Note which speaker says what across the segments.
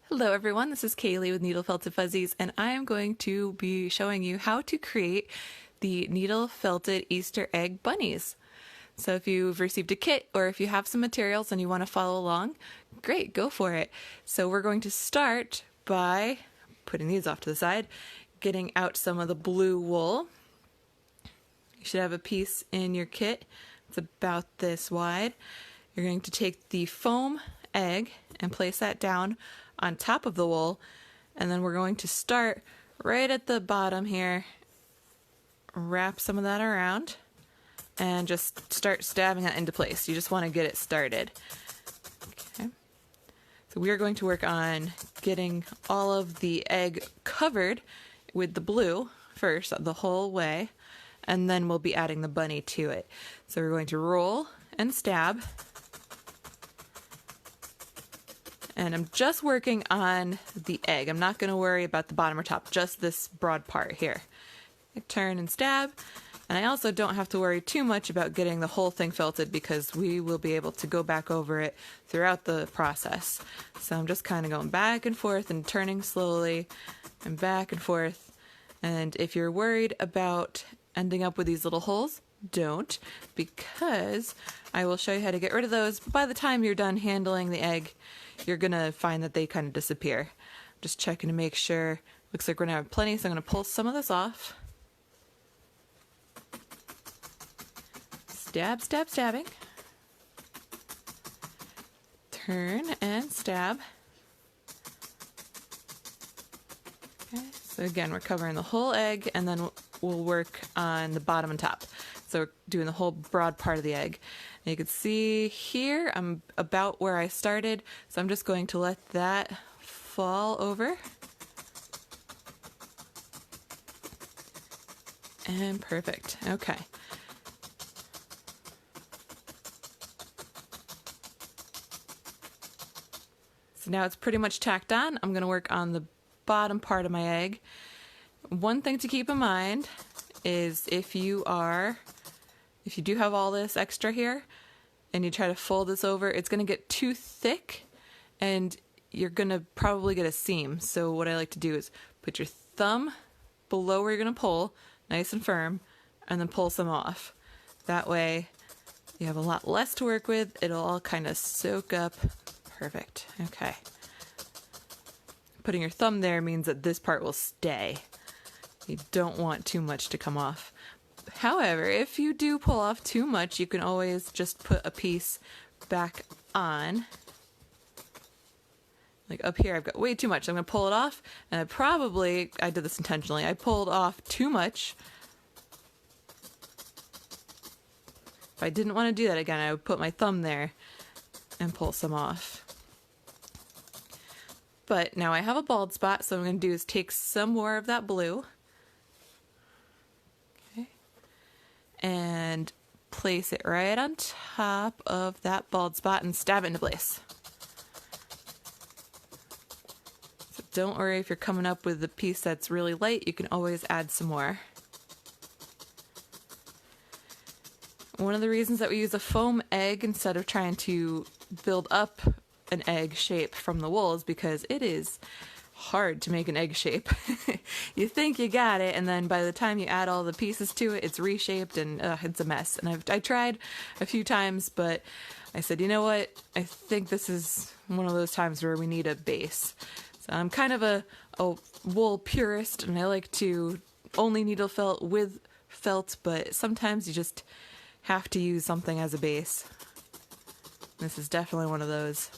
Speaker 1: Hello everyone, this is Kaylee with Needle Felted Fuzzies, and I am going to be showing you how to create the needle felted Easter egg bunnies. So if you've received a kit or if you have some materials and you want to follow along, great, go for it. So we're going to start by putting these off to the side, getting out some of the blue wool. You should have a piece in your kit. It's about this wide. You're going to take the foam egg and place that down on top of the wool, and then we're going to start right at the bottom here, wrap some of that around, and just start stabbing that into place. You just want to get it started. Okay. So we are going to work on getting all of the egg covered with the blue first, the whole way, and then we'll be adding the bunny to it. So we're going to roll and stab. And I'm just working on the egg. I'm not going to worry about the bottom or top, just this broad part here. I turn and stab, and I also don't have to worry too much about getting the whole thing felted because we will be able to go back over it throughout the process. So I'm just kind of going back and forth and turning slowly and back and forth. And if you're worried about ending up with these little holes, don't, because I will show you how to get rid of those. By the time you're done handling the egg, you're gonna find that they kind of disappear. Just checking to make sure. Looks like we're gonna have plenty, so I'm gonna pull some of this off. Stab, stab, stabbing. Turn and stab. Okay, so again, we're covering the whole egg, and then we'll work on the bottom and top. So we're doing the whole broad part of the egg. And you can see here, I'm about where I started, so I'm just going to let that fall over. And perfect, okay. So now it's pretty much tacked on. I'm gonna work on the bottom part of my egg. One thing to keep in mind is if you do have all this extra here and you try to fold this over, it's going to get too thick and you're going to probably get a seam. So what I like to do is put your thumb below where you're going to pull, nice and firm, and then pull some off. That way you have a lot less to work with. It'll all kind of soak up. Perfect. Okay. Putting your thumb there means that this part will stay. You don't want too much to come off. However, if you do pull off too much, you can always just put a piece back on. Like up here, I've got way too much. I'm going to pull it off, and I did this intentionally. I pulled off too much. If I didn't want to do that again, I would put my thumb there and pull some off. But now I have a bald spot, so what I'm going to do is take some more of that blue and place it right on top of that bald spot and stab it into place. So don't worry if you're coming up with a piece that's really light, you can always add some more. One of the reasons that we use a foam egg instead of trying to build up an egg shape from the wool is because it is hard to make an egg shape. You think you got it, and then by the time you add all the pieces to it, it's reshaped and it's a mess. And I tried a few times, but I said, you know what? I think this is one of those times where we need a base. So I'm kind of a wool purist, and I like to only needle felt with felt, but sometimes you just have to use something as a base. This is definitely one of those.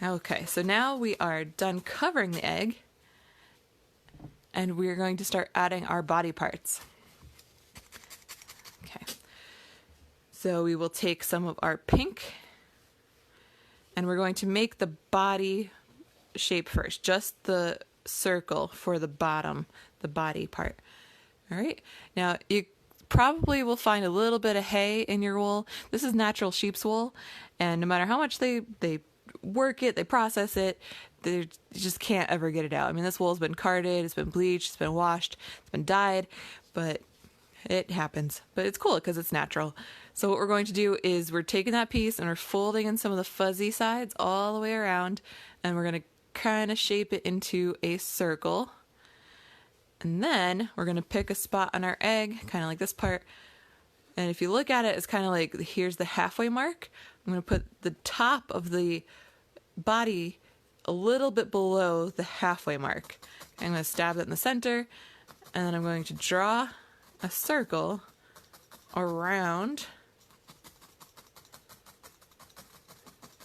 Speaker 1: Okay, so now we are done covering the egg, and we're going to start adding our body parts. Okay, so we will take some of our pink, and we're going to make the body shape first, just the circle for the bottom, the body part. All right, now you probably will find a little bit of hay in your wool. This is natural sheep's wool, and no matter how much they work it, they process it, you just can't ever get it out. I mean, this wool's been carded, it's been bleached, it's been washed, it's been dyed, but It happens, but it's cool because it's natural. So what we're going to do is we're taking that piece and we're folding in some of the fuzzy sides all the way around, and we're going to kind of shape it into a circle. And then we're going to pick a spot on our egg, kind of like this part. And if you look at it, it's kind of like, here's the halfway mark. I'm going to put the top of the body a little bit below the halfway mark. I'm going to stab it in the center, and then I'm going to draw a circle around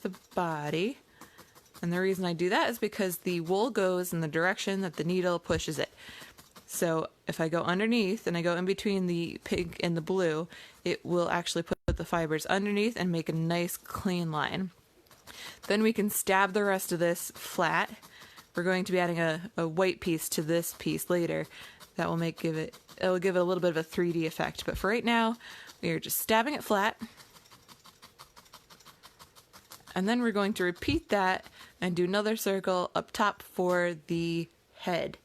Speaker 1: the body. And the reason I do that is because the wool goes in the direction that the needle pushes it. So if I go underneath and I go in between the pink and the blue, it will actually put the fibers underneath and make a nice clean line. Then we can stab the rest of this flat. We're going to be adding a white piece to this piece later. That will give it a little bit of a 3D effect. But for right now, we are just stabbing it flat. And then we're going to repeat that and do another circle up top for the head.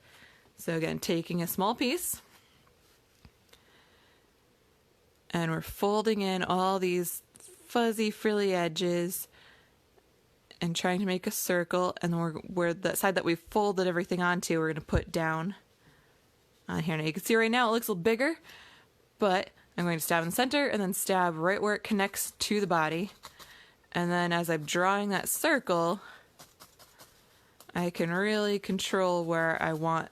Speaker 1: So again, taking a small piece, and we're folding in all these fuzzy frilly edges and trying to make a circle, and then where the side that we folded everything onto, we're going to put down on here. Now you can see right now it looks a little bigger, but I'm going to stab in the center and then stab right where it connects to the body. And then as I'm drawing that circle, I can really control where I want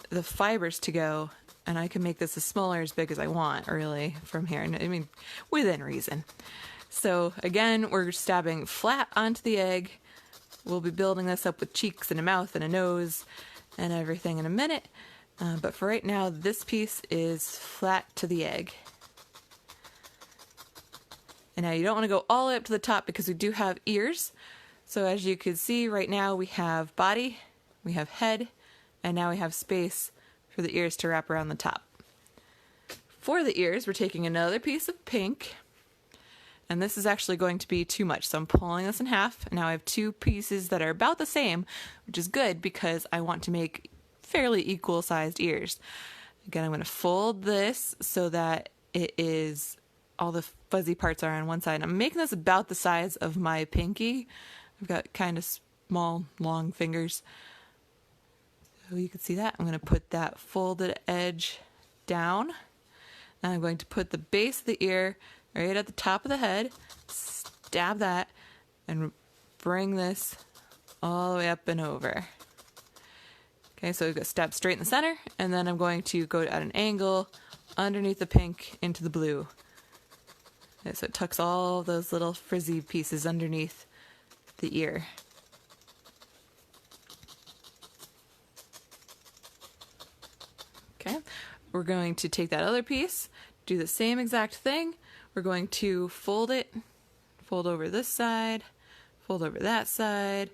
Speaker 1: the fibers to go, and I can make this as small or as big as I want, really, from here. I mean, within reason. So again, we're stabbing flat onto the egg. We'll be building this up with cheeks and a mouth and a nose and everything in a minute. But for right now, this piece is flat to the egg. And now you don't want to go all the way up to the top because we do have ears. So as you can see right now, we have body, we have head, and now we have space for the ears to wrap around the top. For the ears, we're taking another piece of pink, and this is actually going to be too much. So I'm pulling this in half, and now I have two pieces that are about the same, which is good because I want to make fairly equal sized ears. Again, I'm going to fold this so that it is all the fuzzy parts are on one side. I'm making this about the size of my pinky. I've got kind of small, long fingers. So you can see that. I'm going to put that folded edge down. And I'm going to put the base of the ear right at the top of the head, stab that, and bring this all the way up and over. Okay, so we've got stab straight in the center, and then I'm going to go at an angle underneath the pink into the blue. Okay, so it tucks all those little frizzy pieces underneath the ear. Okay, we're going to take that other piece, do the same exact thing. We're going to fold it, fold over this side, fold over that side,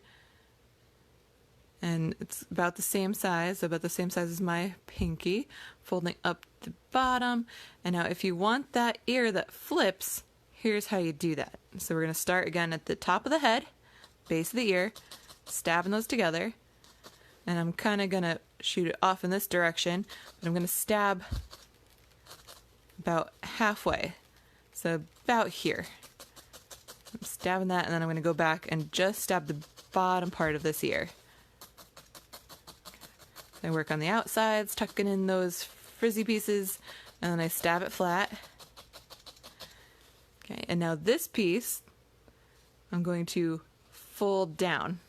Speaker 1: and it's about the same size, as my pinky, folding up the bottom. And now if you want that ear that flips, here's how you do that. So we're going to start again at the top of the head, base of the ear, stabbing those together, and I'm kind of going to shoot it off in this direction, but I'm going to stab about halfway, so about here. I'm stabbing that, and then I'm going to go back and just stab the bottom part of this ear. I work on the outsides, tucking in those frizzy pieces, and then I stab it flat. Okay, and now this piece I'm going to fold down,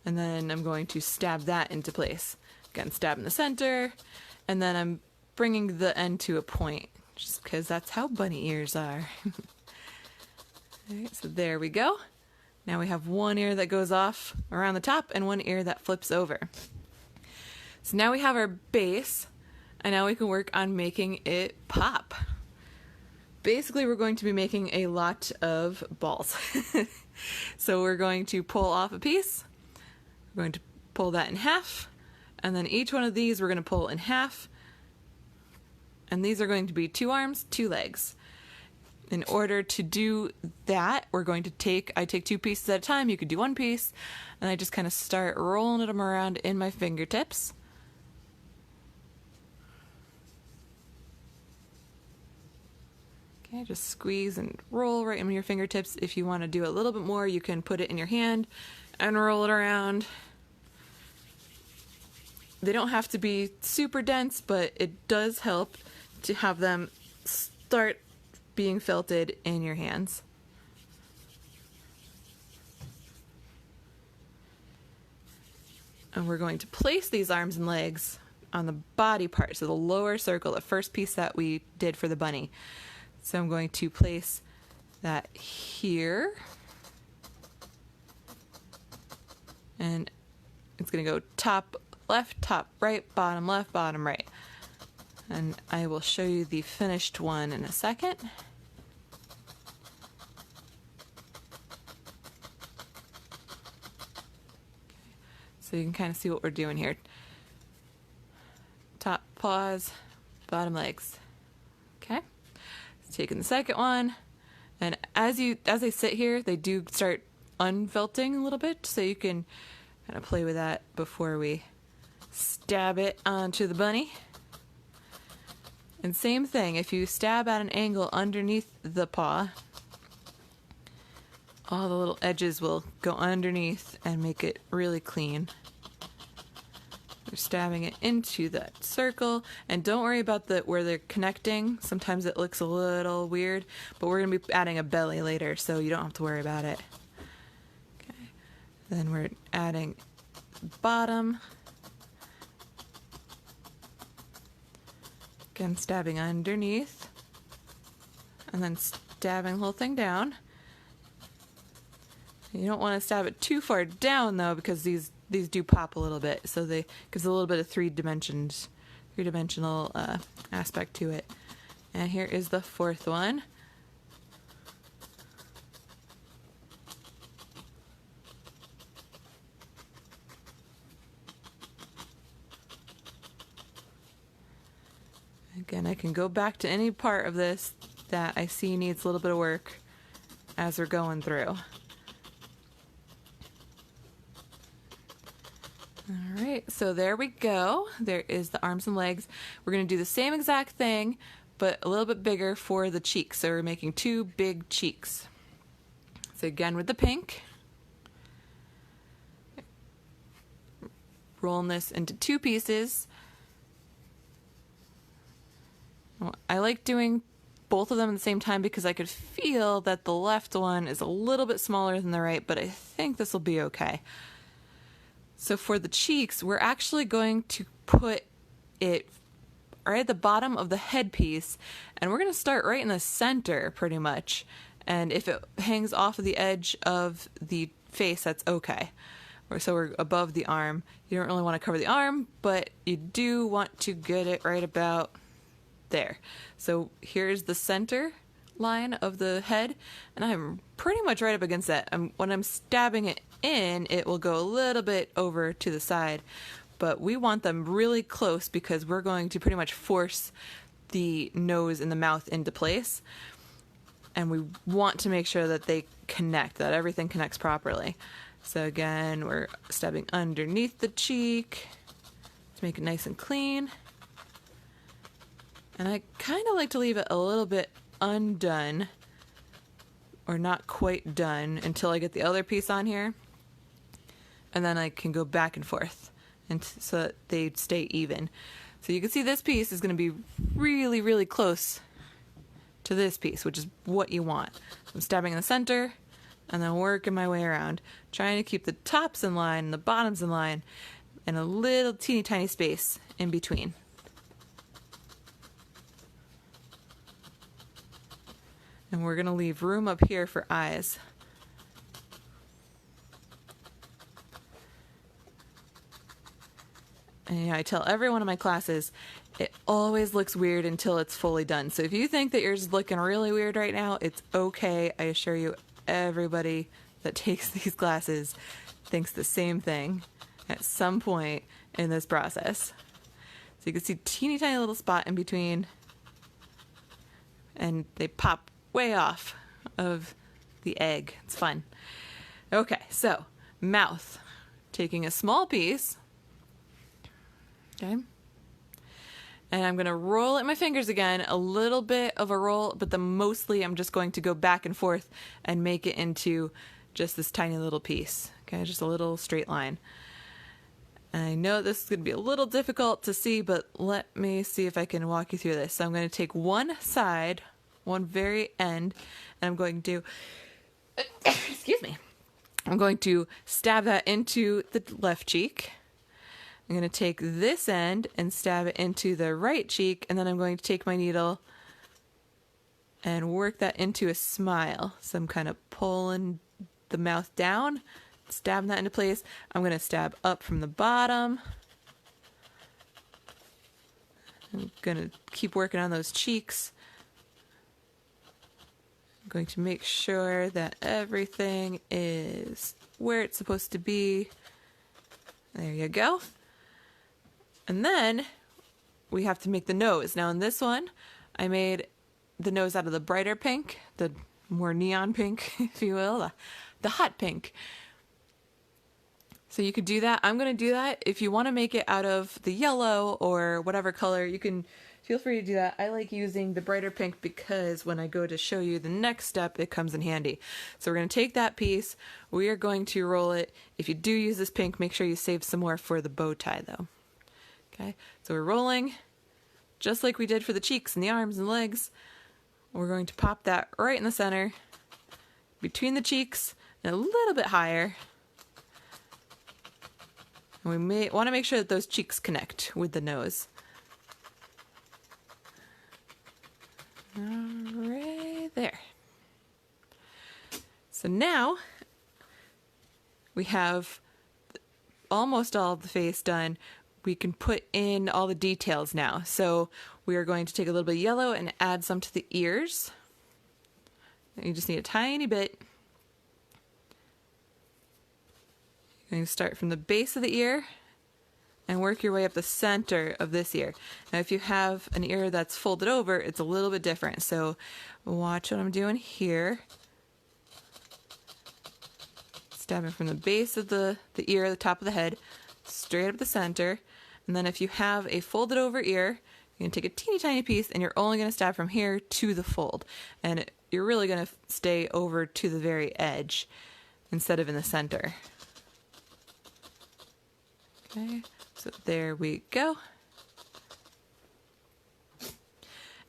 Speaker 1: and then I'm going to stab that into place. Again, stab in the center, and then I'm bringing the end to a point, just because that's how bunny ears are. Alright, so there we go. Now we have one ear that goes off around the top and one ear that flips over. So now we have our base, and now we can work on making it pop. Basically, we're going to be making a lot of balls. So we're going to pull off a piece, we're going to pull that in half, and then each one of these we're going to pull in half, and these are going to be 2 arms, 2 legs. In order to do that, I take 2 pieces at a time. You could do 1 piece, and I just kind of start rolling them around in my fingertips. Okay, just squeeze and roll right in your fingertips. If you want to do a little bit more, you can put it in your hand and roll it around. They don't have to be super dense, but it does help to have them start being felted in your hands. And we're going to place these arms and legs on the body part, so the lower circle, the first piece that we did for the bunny. So I'm going to place that here. And it's going to go top left, top right, bottom left, bottom right. And I will show you the finished one in a second. So you can kind of see what we're doing here. Top paws, bottom legs. Okay. Taking the second one, and as they sit here, they do start unfelting a little bit, so you can kind of play with that before we stab it onto the bunny. And same thing, if you stab at an angle underneath the paw, all the little edges will go underneath and make it really clean. We're stabbing it into that circle, and don't worry about where they're connecting. Sometimes it looks a little weird, but we're going to be adding a belly later, so you don't have to worry about it. Okay. Then we're adding bottom. Again, stabbing underneath, and then stabbing the whole thing down. You don't want to stab it too far down though, because these do pop a little bit, so they gives a little bit of three-dimensional aspect to it. And here is the fourth one. Again, I can go back to any part of this that I see needs a little bit of work as we're going through. Alright, so there we go. There is the arms and legs. We're going to do the same exact thing, but a little bit bigger for the cheeks. So we're making two big cheeks. So again with the pink. Rolling this into two pieces. I like doing both of them at the same time because I could feel that the left one is a little bit smaller than the right, but I think this will be okay. So for the cheeks, we're actually going to put it right at the bottom of the headpiece, and we're going to start right in the center pretty much. And if it hangs off of the edge of the face, that's okay. So we're above the arm. You don't really want to cover the arm, but you do want to get it right about there. So here's the center line of the head, and I'm pretty much right up against that. When I'm stabbing it in, it will go a little bit over to the side, but we want them really close because we're going to pretty much force the nose and the mouth into place, and we want to make sure that they connect, that everything connects properly. So again, we're stabbing underneath the cheek to make it nice and clean. And I kind of like to leave it a little bit undone, or not quite done, until I get the other piece on here. And then I can go back and forth so that they stay even. So you can see this piece is going to be really, really close to this piece, which is what you want. I'm stabbing in the center and then working my way around, trying to keep the tops in line and the bottoms in line, and a little teeny tiny space in between. And we're going to leave room up here for eyes. And I tell every one of my classes, it always looks weird until it's fully done. So if you think that yours is looking really weird right now, it's okay. I assure you, everybody that takes these classes thinks the same thing at some point in this process. So you can see teeny tiny little spot in between, and they pop way off of the egg. It's fun. Okay, so mouth. Taking a small piece, okay, And I'm going to roll it in my fingers again, a little bit of a roll, but mostly I'm just going to go back and forth and make it into just this tiny little piece. Okay, just a little straight line. I know this is going to be a little difficult to see, but let me see if I can walk you through this. So I'm going to take one side, one very end, and I'm going to, excuse me, I'm going to stab that into the left cheek. I'm going to take this end and stab it into the right cheek, and then I'm going to take my needle and work that into a smile. So I'm kind of pulling the mouth down, stabbing that into place. I'm going to stab up from the bottom. I'm going to keep working on those cheeks. I'm going to make sure that everything is where it's supposed to be. There you go. And then we have to make the nose. Now in this one, I made the nose out of the brighter pink, the more neon pink, if you will, the hot pink. So you could do that. I'm going to do that. If you want to make it out of the yellow or whatever color, you can feel free to do that. I like using the brighter pink because when I go to show you the next step, it comes in handy. So we're going to take that piece. We are going to roll it. If you do use this pink, make sure you save some more for the bow tie though. Okay, so we're rolling just like we did for the cheeks and the arms and legs. We're going to pop that right in the center, between the cheeks and a little bit higher. And we may want to make sure that those cheeks connect with the nose. Right there. So now we have almost all of the face done. We can put in all the details now. So we are going to take a little bit of yellow and add some to the ears. You just need a tiny bit. You're going to start from the base of the ear and work your way up the center of this ear. Now if you have an ear that's folded over, it's a little bit different. So watch what I'm doing here. Stabbing from the base of the ear, the top of the head, straight up the center. And then if you have a folded over ear, you're going to take a teeny tiny piece and you're only going to stab from here to the fold. And you're really going to stay over to the very edge instead of in the center. Okay, so there we go.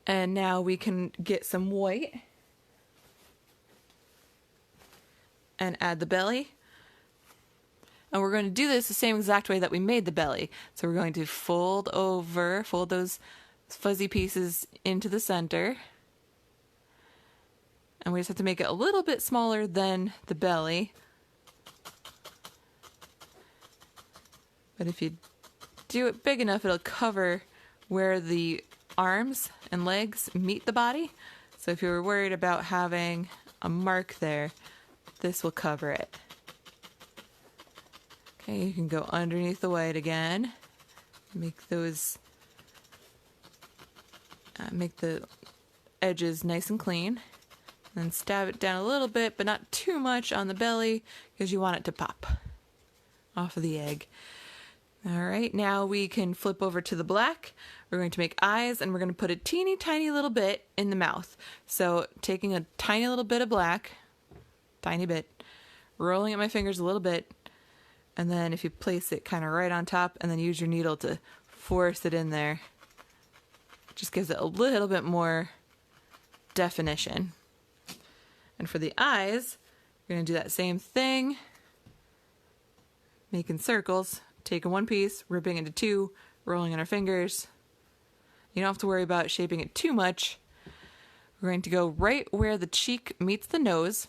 Speaker 1: And now we can get some white and add the belly. And we're going to do this the same exact way that we made the belly. So we're going to fold those fuzzy pieces into the center. And we just have to make it a little bit smaller than the belly. But if you do it big enough, it'll cover where the arms and legs meet the body. So if you were worried about having a mark there, this will cover it. Okay, you can go underneath the white again. Make those, make the edges nice and clean. And stab it down a little bit, but not too much on the belly because you want it to pop off of the egg. All right, now we can flip over to the black. We're going to make eyes and we're going to put a teeny tiny little bit in the mouth. So taking a tiny little bit of black, tiny bit, rolling at my fingers a little bit, and then if you place it kind of right on top and then use your needle to force it in there, it just gives it a little bit more definition. And for the eyes, we're going to do that same thing, making circles, taking one piece, ripping into two, rolling in our fingers. You don't have to worry about shaping it too much. We're going to go right where the cheek meets the nose.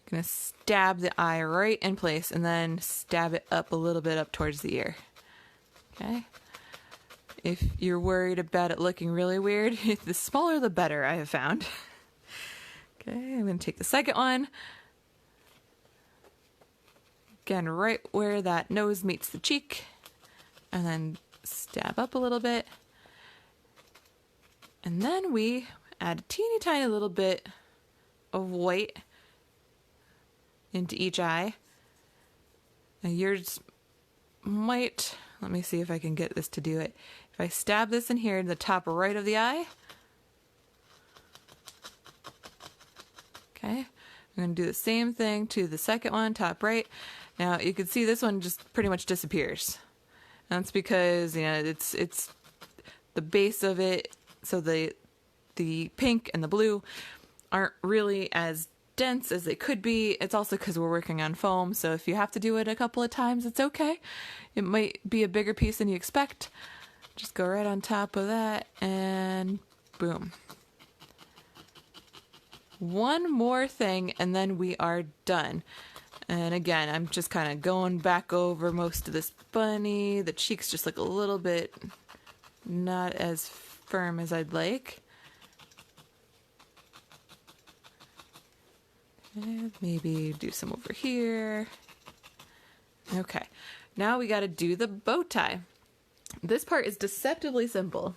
Speaker 1: Going to stab the eye right in place and then stab it up a little bit up towards the ear. Okay. If you're worried about it looking really weird, the smaller the better, I have found. Okay, I'm going to take the second one. Again, right where that nose meets the cheek. And then stab up a little bit. And then we add a teeny tiny little bit of white into each eye. Now yours might, let me see if I can get this to do it. If I stab this in here in the top right of the eye, okay, I'm going to do the same thing to the second one, top right. Now you can see this one just pretty much disappears. And that's because, you know, it's the base of it, so the pink and the blue aren't really as dense as they could be. It's also because we're working on foam, so if you have to do it a couple of times, it's okay. It might be a bigger piece than you expect. Just go right on top of that, and boom. One more thing, and then we are done. And again, I'm just kind of going back over most of this bunny. The cheeks just look a little bit not as firm as I'd like. And maybe do some over here. Okay, now we got to do the bow tie. This part is deceptively simple.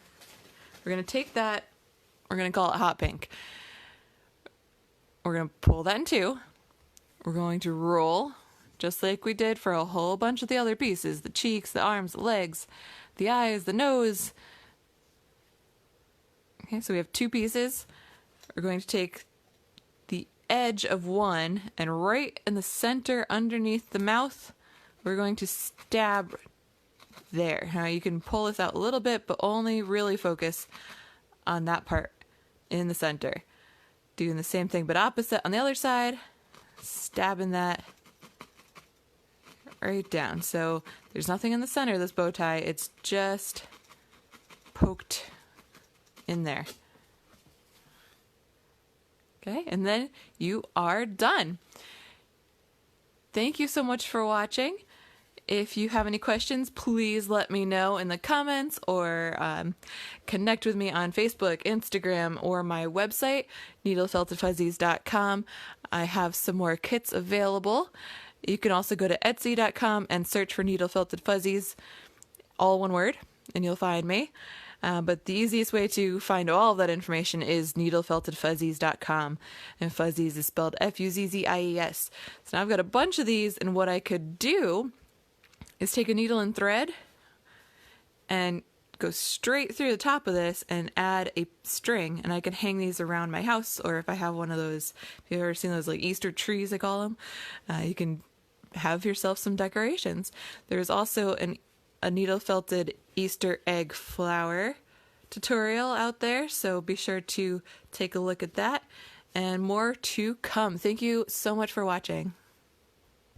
Speaker 1: We're going to take that, we're going to call it hot pink. We're going to pull that in two. We're going to roll, just like we did for a whole bunch of the other pieces. The cheeks, the arms, the legs, the eyes, the nose. Okay, so we have two pieces. We're going to take the edge of one, and right in the center underneath the mouth, we're going to stab there. Now you can pull this out a little bit, but only really focus on that part in the center. Doing the same thing, but opposite on the other side, stabbing that right down. So there's nothing in the center of this bow tie, it's just poked in there. Okay, and then you are done. Thank you so much for watching. If you have any questions, please let me know in the comments, or connect with me on Facebook, Instagram, or my website, needlefeltedfuzzies.com. I have some more kits available. You can also go to etsy.com and search for Needle Felted Fuzzies, all one word, and you'll find me. But the easiest way to find all of that information is needlefeltedfuzzies.com, and Fuzzies is spelled F-U-Z-Z-I-E-S. So now I've got a bunch of these, and what I could do is take a needle and thread and go straight through the top of this and add a string, and I can hang these around my house, or if I have one of those, if you've ever seen those like Easter trees, I call them, you can have yourself some decorations. There's also a needle felted Easter egg flower tutorial out there, so be sure to take a look at that, and more to come. Thank you so much for watching.